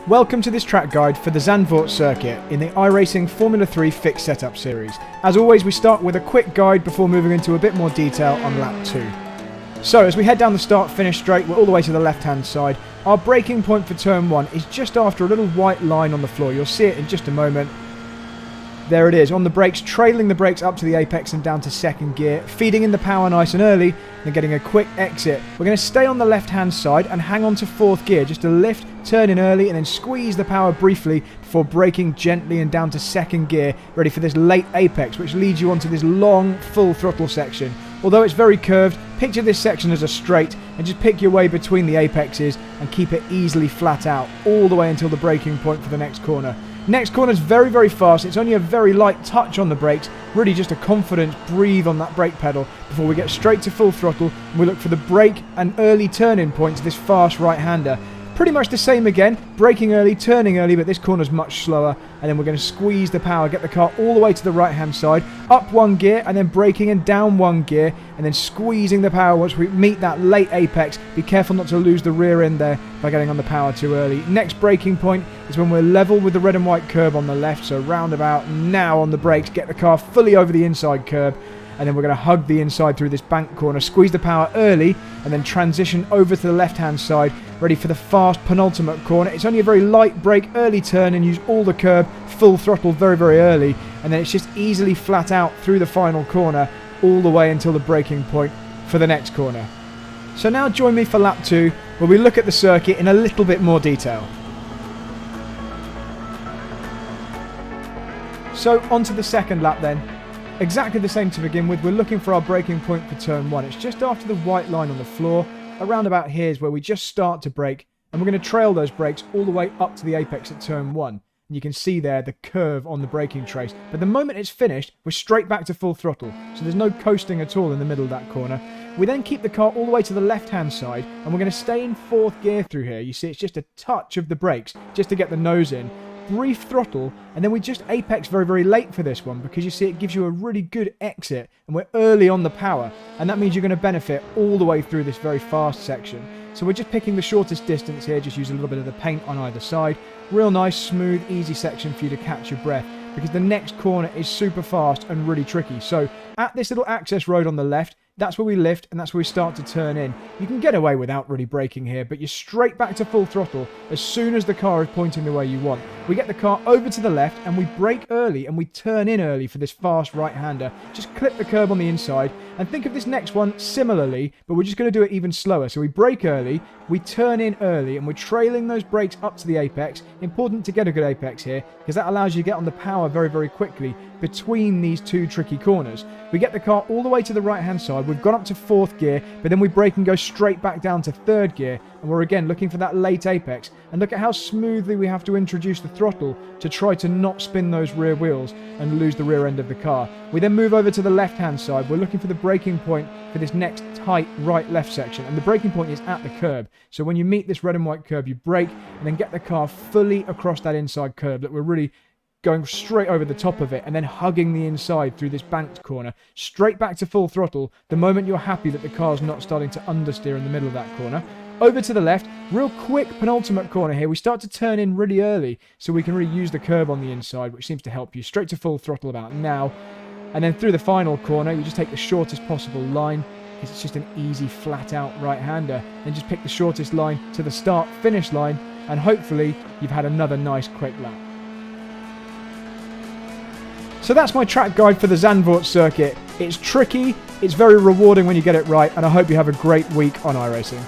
Welcome to this track guide for the Zandvoort circuit in the iRacing Formula 3 Fixed Setup series. As always, we start with a quick guide before moving into a bit more detail on lap 2. So as we head down the start-finish straight, we're all the way to the left-hand side. Our braking point for turn 1 is just after a little white line on the floor. You'll see it in just a moment. There it is, on the brakes, trailing the brakes up to the apex and down to second gear, feeding in the power nice and early, and getting a quick exit. We're going to stay on the left-hand side and hang on to fourth gear, just to lift, turn in early, and then squeeze the power briefly before braking gently and down to second gear, ready for this late apex, which leads you onto this long, full throttle section. Although it's very curved, picture this section as a straight, and just pick your way between the apexes and keep it easily flat out, all the way until the braking point for the next corner. Next corner is very, very fast. It's only a very light touch on the brakes, really just a confident breathe on that brake pedal before we get straight to full throttle and we look for the brake and early turn-in point to this fast right-hander. Pretty much the same again, braking early, turning early, but this corner's much slower, and then we're going to squeeze the power, get the car all the way to the right-hand side, up one gear, and then braking and down one gear, and then squeezing the power once we meet that late apex. Be careful not to lose the rear end there by getting on the power too early. Next braking point is when we're level with the red and white curb on the left, so roundabout now on the brakes, get the car fully over the inside curb, and then we're going to hug the inside through this bank corner, squeeze the power early, and then transition over to the left-hand side, ready for the fast penultimate corner. It's only a very light brake, early turn, and use all the curb, full throttle very, very early, and then it's just easily flat out through the final corner, all the way until the braking point for the next corner. So now join me for lap 2, where we look at the circuit in a little bit more detail. So onto the second lap then. Exactly the same to begin with. We're looking for our braking point for turn 1. It's just after the white line on the floor. Around about here is where we just start to brake, and we're going to trail those brakes all the way up to the apex at turn 1. And you can see there the curve on the braking trace. But the moment it's finished, we're straight back to full throttle. So there's no coasting at all in the middle of that corner. We then keep the car all the way to the left-hand side, and we're going to stay in fourth gear through here. You see it's just a touch of the brakes, just to get the nose in. Brief throttle, and then we just apex very, very late for this one, because you see it gives you a really good exit, and we're early on the power, and that means you're going to benefit all the way through this very fast section. So we're just picking the shortest distance here, just use a little bit of the paint on either side. Real nice, smooth, easy section for you to catch your breath, because the next corner is super fast and really tricky. So at this little access road on the left, that's where we lift, and that's where we start to turn in. You can get away without really braking here, but you're straight back to full throttle as soon as the car is pointing the way you want. We get the car over to the left, and we brake early, and we turn in early for this fast right-hander. Just clip the curb on the inside, and think of this next one similarly, but we're just going to do it even slower. So we brake early, we turn in early, and we're trailing those brakes up to the apex. Important to get a good apex here, because that allows you to get on the power very, very quickly between these two tricky corners. We get the car all the way to the right-hand side. We've gone up to fourth gear, but then we brake and go straight back down to third gear, and we're again looking for that late apex. And look at how smoothly we have to introduce the throttle to try to not spin those rear wheels and lose the rear end of the car. We then move over to the left-hand side. We're looking for the braking point for this next tight right-left section, and the braking point is at the curb. So when you meet this red and white curb, you brake and then get the car fully across that inside curb. That we're really going straight over the top of it and then hugging the inside through this banked corner, straight back to full throttle the moment you're happy that the car's not starting to understeer in the middle of that corner. Over to the left, real quick penultimate corner here. We start to turn in really early so we can really use the curb on the inside, which seems to help you. Straight to full throttle about now. And then through the final corner, you just take the shortest possible line, because it's just an easy flat-out right-hander. Then just pick the shortest line to the start-finish line, and hopefully you've had another nice quick lap. So that's my track guide for the Zandvoort circuit. It's tricky, it's very rewarding when you get it right, and I hope you have a great week on iRacing.